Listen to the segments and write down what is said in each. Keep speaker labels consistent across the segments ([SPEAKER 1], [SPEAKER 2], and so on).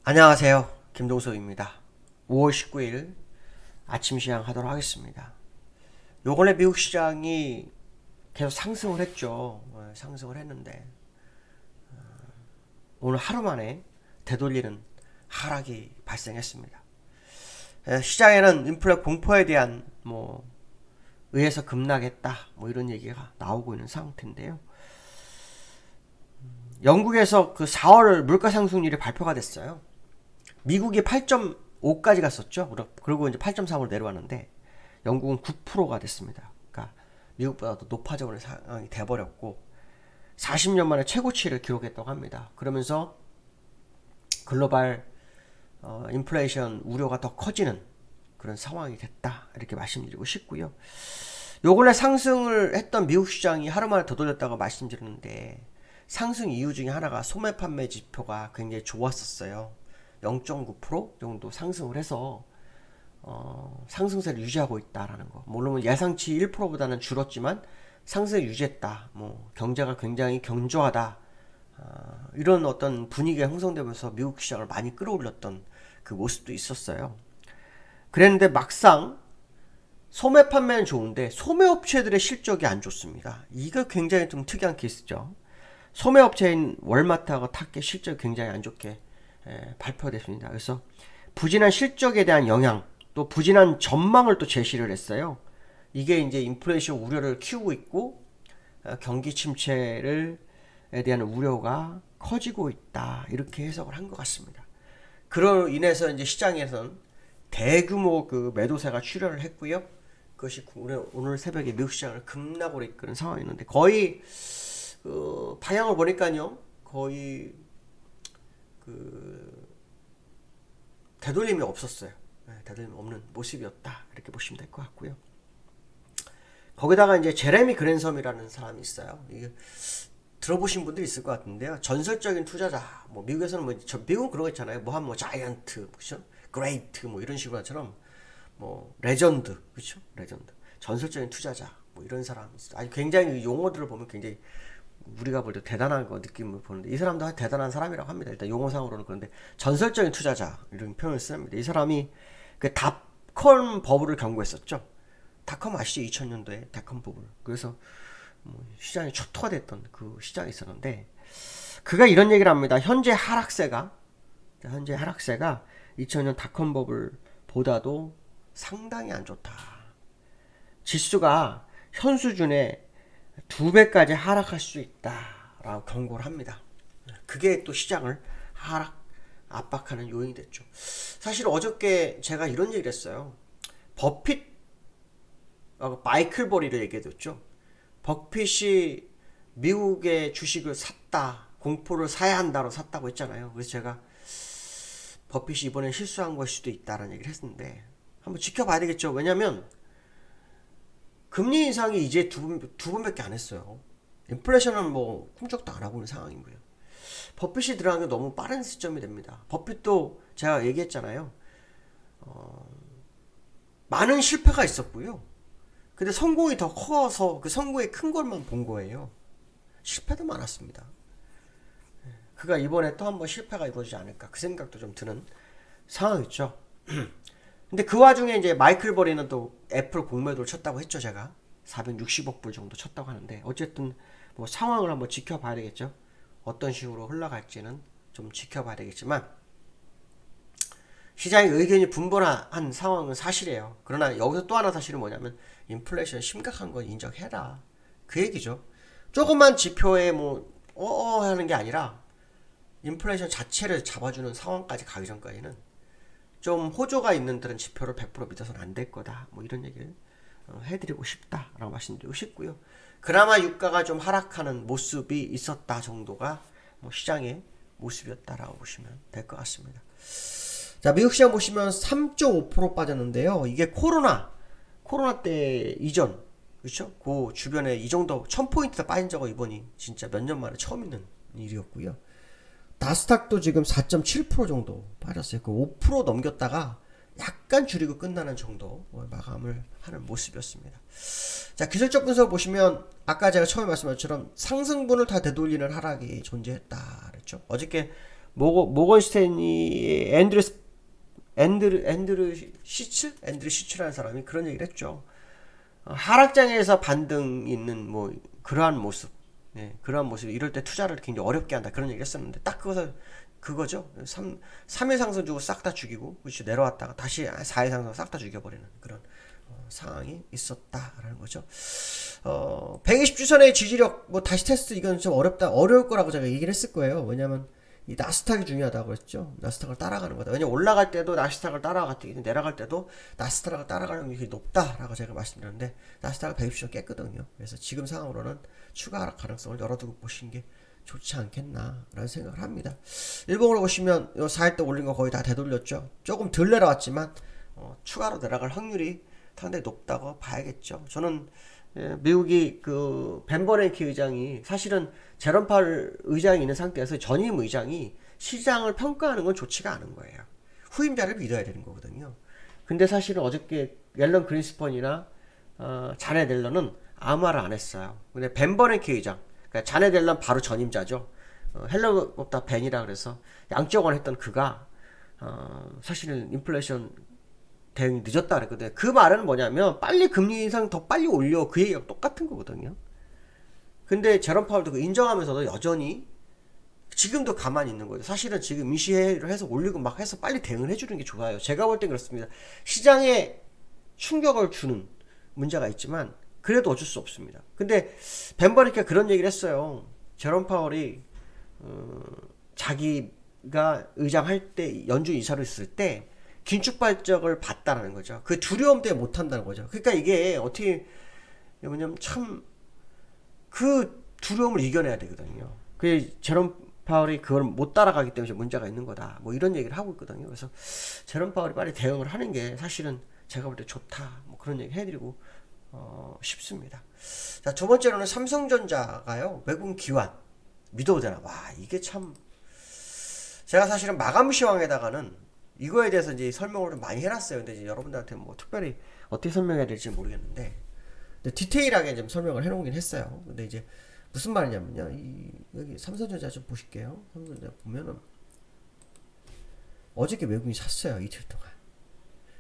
[SPEAKER 1] 안녕하세요. 김동석입니다. 5월 19일 아침 시장 하도록 하겠습니다. 요 근래 미국 시장이 계속 상승을 했죠. 상승을 했는데 오늘 하루 만에 되돌리는 하락이 발생했습니다. 시장에는 인플레 공포에 대한 의해서 급락했다 이런 얘기가 나오고 있는 상태인데요. 영국에서 그 4월 물가 상승률이 발표가 됐어요. 미국이 8.5까지 갔었죠. 그리고 이제 8.3으로 내려왔는데 영국은 9%가 됐습니다. 그러니까 미국보다 더 높아져 버린 상황이 돼버렸고 40년 만에 최고치를 기록했다고 합니다. 그러면서 글로벌 인플레이션 우려가 더 커지는 그런 상황이 됐다 이렇게 말씀드리고 싶고요. 요 근래 상승을 했던 미국 시장이 하루 만에 더 돌렸다고 말씀드렸는데 상승 이유 중에 하나가 소매 판매 지표가 굉장히 좋았었어요. 0.9% 정도 상승을 해서 상승세를 유지하고 있다라는 거. 물론 예상치 1%보다는 줄었지만 상승을 유지했다. 경제가 굉장히 견조하다. 이런 어떤 분위기가 형성되면서 미국 시장을 많이 끌어올렸던 그 모습도 있었어요. 그랬는데 막상 소매 판매는 좋은데 소매 업체들의 실적이 안 좋습니다. 이거 굉장히 좀 특이한 케이스죠. 소매 업체인 월마트하고 타겟 실적이 굉장히 안 좋게 발표됐습니다. 그래서 부진한 실적에 대한 영향, 또 부진한 전망을 또 제시를 했어요. 이게 이제 인플레이션 우려를 키우고 있고 경기 침체에 대한 우려가 커지고 있다. 이렇게 해석을 한 것 같습니다. 그로 인해서 이제 시장에서는 대규모 그 매도세가 출현을 했고요. 그것이 오늘 새벽에 미국 시장을 급락으로 이끄는 상황이었는데 거의 그 방향을 보니까요. 거의 그 되돌림이 없었어요. 되돌림이 없는 모습이었다 이렇게 보시면 될 것 같고요. 거기다가 이제 제레미 그랜섬이라는 사람이 있어요. 이게 들어보신 분들 있을 것 같은데요. 전설적인 투자자. 미국에서는 미국은 그런 거 있잖아요. 자이언트, 그렇죠? 그레이트 이런 식으로처럼 레전드, 그렇죠? 레전드. 전설적인 투자자 이런 사람이 있어요. 아주 굉장히 용어들을 보면 굉장히 우리가 볼 때 대단한 거 느낌을 보는데 이 사람도 대단한 사람이라고 합니다. 일단 용어상으로는. 그런데 전설적인 투자자 이런 표현을 씁니다. 이 사람이 그 닷컴 버블을 경고했었죠. 닷컴 아시죠? 2000년도에 닷컴 버블. 그래서 시장이 초토화 됐던 그 시장이 있었는데 그가 이런 얘기를 합니다. 현재 하락세가 2000년 닷컴 버블 보다도 상당히 안 좋다. 지수가 현 수준의 2배까지 하락할 수 있다라고 경고를 합니다. 그게 또 시장을 압박하는 요인이 됐죠. 사실 어저께 제가 이런 얘기를 했어요. 버핏, 마이클 버리를 얘기해줬죠. 버핏이 미국의 주식을 샀다, 공포를 사야 한다로 샀다고 했잖아요. 그래서 제가 버핏이 이번에 실수한 걸 수도 있다라는 얘기를 했는데 한번 지켜봐야 되겠죠. 왜냐면 금리 인상이 이제 두 번밖에 안 했어요. 인플레이션은 꿈쩍도 안 하고 있는 상황이고요. 버핏이 들어간 게 너무 빠른 시점이 됩니다. 버핏도 제가 얘기했잖아요. 많은 실패가 있었고요. 근데 성공이 더 커서 그 성공의 큰 것만 본 거예요. 실패도 많았습니다. 그가 이번에 또 한 번 실패가 이루어지지 않을까 그 생각도 좀 드는 상황이죠. 근데 그 와중에 이제 마이클 버리는 또 애플 공매도를 쳤다고 했죠. 제가 460억 불 정도 쳤다고 하는데 어쨌든 상황을 한번 지켜봐야 되겠죠. 어떤 식으로 흘러갈지는 좀 지켜봐야 되겠지만 시장의 의견이 분분한 상황은 사실이에요. 그러나 여기서 또 하나 사실은 뭐냐면 인플레이션 심각한 건 인정해라 그 얘기죠. 조그만 지표에 하는 게 아니라 인플레이션 자체를 잡아주는 상황까지 가기 전까지는 좀 호조가 있는 그런 지표를 100% 믿어서는 안 될 거다. 이런 얘기를 해드리고 싶다라고 말씀드리고 싶고요. 그나마 유가가 좀 하락하는 모습이 있었다 정도가 시장의 모습이었다라고 보시면 될 것 같습니다. 자, 미국 시장 보시면 3.5% 빠졌는데요. 이게 코로나 때 이전, 그렇죠? 그 주변에 이 정도 1000포인트가 빠진 적은 이번이 진짜 몇 년 만에 처음 있는 일이었고요. 나스닥도 지금 4.7% 정도 빠졌어요. 그 5% 넘겼다가 약간 줄이고 끝나는 정도 마감을 하는 모습이었습니다. 자, 기술적 분석을 보시면 아까 제가 처음에 말씀한 것처럼 상승분을 다 되돌리는 하락이 존재했다 그랬죠. 어저께 모건 스탠리의 앤드류 시츠라는 사람이 그런 얘기를 했죠. 하락장에서 반등 있는 뭐 그러한 모습, 그러한 모습, 이럴 때 투자를 굉장히 어렵게 한다, 그런 얘기 했었는데 딱 그거죠. 3일 상승 주고 싹 다 죽이고, 그렇죠, 내려왔다가 다시 4일 상승 싹 다 죽여버리는 그런 상황이 있었다라는 거죠. 120주선의 지지력 뭐 다시 테스트, 이건 좀 어려울 거라고 제가 얘기를 했을 거예요. 왜냐면 이 나스닥이 중요하다고 그랬죠. 나스닥을 따라가는 거다. 왜냐면 올라갈 때도 나스닥을 따라갔기, 내려갈 때도 나스닥을 따라가는 게 높다라고 제가 말씀드렸는데, 나스닥은 120주선 깼거든요. 그래서 지금 상황으로는 추가 하락 가능성을 열어두고 보시는 게 좋지 않겠나라는 생각을 합니다. 일봉으로 보시면 요 4일 때 올린 거 거의 다 되돌렸죠. 조금 덜 내려왔지만 추가로 내려갈 확률이 상당히 높다고 봐야겠죠. 저는 미국이 그 벤 버냉키 의장이 사실은 제롬 파월 의장이 있는 상태에서 전임 의장이 시장을 평가하는 건 좋지가 않은 거예요. 후임자를 믿어야 되는 거거든요. 근데 사실은 어저께 앨런 그린스펀이나 자네 델런은 아무 말을 안 했어요. 근데 벤 버냉키 의장, 그러니까 자네 델런 바로 전임자죠. 헬로보다 벤이라 그래서 양적원 했던 그가 사실은 인플레이션 대응이 늦었다 그랬거든요. 그 말은 뭐냐면 빨리 금리 인상 더 빨리 올려, 그 얘기가 똑같은 거거든요. 근데 제롬 파월도 인정하면서도 여전히 지금도 가만히 있는 거예요. 사실은 지금 임시회의를 해서 올리고 막 해서 빨리 대응을 해주는 게 좋아요. 제가 볼 땐 그렇습니다. 시장에 충격을 주는 문제가 있지만 그래도 어쩔 수 없습니다. 근데 벤 버냉키가 그런 얘기를 했어요. 제롬 파월이 자기가 의장할 때, 연준 이사로 있을 때 긴축 발적을 봤다라는 거죠. 그 두려움 때문에 못한다는 거죠. 그러니까 이게 어떻게 뭐냐면 참 그 두려움을 이겨내야 되거든요. 그 제롬 파월이 그걸 못 따라가기 때문에 문제가 있는 거다, 뭐 이런 얘기를 하고 있거든요. 그래서 제롬 파월이 빨리 대응을 하는 게 사실은 제가 볼 때 좋다, 뭐 그런 얘기 해드리고 싶습니다. 자, 두 번째로는 삼성전자가요, 외국인 기관 믿어도 되나? 와, 이게 참, 제가 사실은 마감 시황에다가는 이거에 대해서 이제 설명을 좀 많이 해놨어요. 근데 이제 여러분들한테 뭐 특별히 어떻게 설명해야 될지 모르겠는데, 근데 디테일하게 좀 설명을 해놓긴 했어요. 근데 이제 무슨 말이냐면요, 여기 삼성전자 좀 보실게요. 삼성전자 보면은 어저께 외국인이 샀어요, 이틀 동안.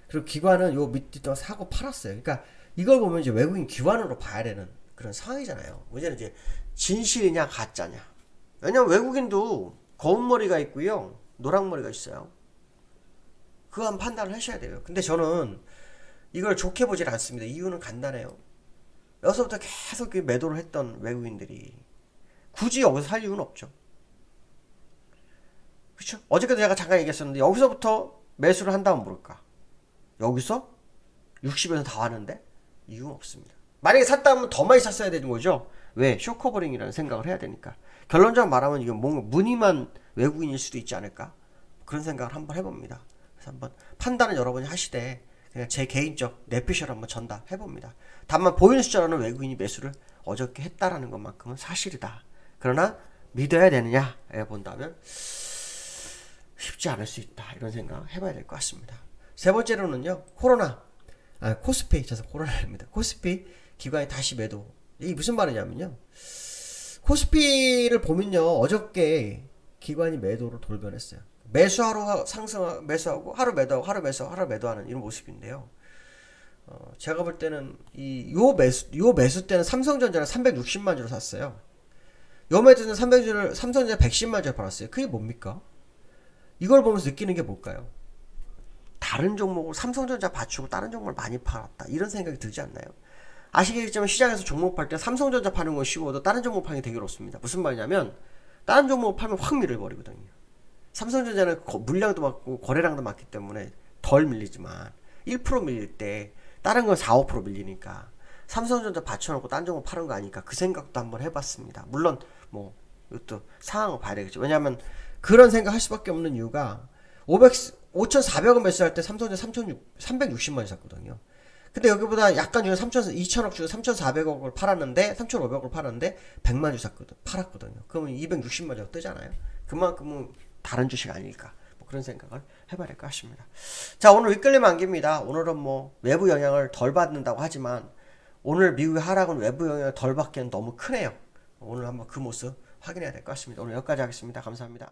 [SPEAKER 1] 그리고 기관은 요 밑에 또 사고 팔았어요. 그러니까 이걸 보면 이제 외국인 기관으로 봐야 되는 그런 상황이잖아요. 문제는 이제 진실이냐 가짜냐. 왜냐면 외국인도 검은 머리가 있고요, 노랑 머리가 있어요. 그거 한번 판단을 하셔야 돼요. 근데 저는 이걸 좋게 보질 않습니다. 이유는 간단해요. 여기서부터 계속 매도를 했던 외국인들이 굳이 여기서 살 이유는 없죠. 그렇죠? 어저께도 제가 잠깐 얘기했었는데, 여기서부터 매수를 한다면 모를까? 여기서 60에서 다 왔는데 이유는 없습니다. 만약에 샀다면 더 많이 샀어야 되는 거죠. 왜? 쇼커버링이라는 생각을 해야 되니까. 결론적으로 말하면 이건 뭔가 무늬만 외국인일 수도 있지 않을까? 그런 생각을 한번 해봅니다. 그래서 한번 판단은 여러분이 하시되, 그냥 제 개인적 내피셜 한번 전달해봅니다. 다만 보이는 숫자로는 외국인이 매수를 어저께 했다라는 것만큼은 사실이다. 그러나 믿어야 되느냐에 본다면 쉽지 않을 수 있다, 이런 생각 해봐야 될 것 같습니다. 세 번째로는요, 코스피, 저서 코로나입니다. 코스피 기관이 다시 매도. 이게 무슨 말이냐면요, 코스피를 보면요, 어저께 기관이 매도로 돌변했어요. 매수하러 매수하고 하루 매도하고 하루 매수하고 하루 매도하는 이런 모습인데요. 제가 볼 때는 요 매수 때는 삼성전자를 360만 주로 샀어요. 요 매수 때는 삼성전자 110만 주에 팔았어요. 그게 뭡니까? 이걸 보면서 느끼는 게 뭘까요? 다른 종목을, 삼성전자 받치고 다른 종목을 많이 팔았다, 이런 생각이 들지 않나요? 아시겠지만 시장에서 종목 팔 때 삼성전자 파는 건 쉬워도 다른 종목 파는 게 되게 어렵습니다. 무슨 말이냐면 다른 종목 팔면 확 밀어버리거든요. 삼성전자는 물량도 많고 거래량도 많기 때문에 덜 밀리지만 1% 밀릴 때 다른 건 4, 5% 밀리니까 삼성전자 받쳐놓고 딴 종목 파는 거 아니까, 그 생각도 한번 해봤습니다. 물론 뭐 이것도 상황을 봐야 되겠죠. 왜냐하면 그런 생각 할 수밖에 없는 이유가 5,400원 매수할 때 삼성전자 360만원 샀거든요. 근데 여기보다 약간 중에 2천억 주고 3,400억을 팔았는데, 3,500억을 팔았는데 100만 주 팔았거든요. 그러면 260만 주 뜨잖아요. 그만큼은 다른 주식 아닐까, 뭐 그런 생각을 해봐야 될 것 같습니다. 자, 오늘 위클리 만기입니다. 오늘은 뭐 외부 영향을 덜 받는다고 하지만 오늘 미국의 하락은 외부 영향을 덜 받기엔 너무 크네요. 오늘 한번 그 모습 확인해야 될 것 같습니다. 오늘 여기까지 하겠습니다. 감사합니다.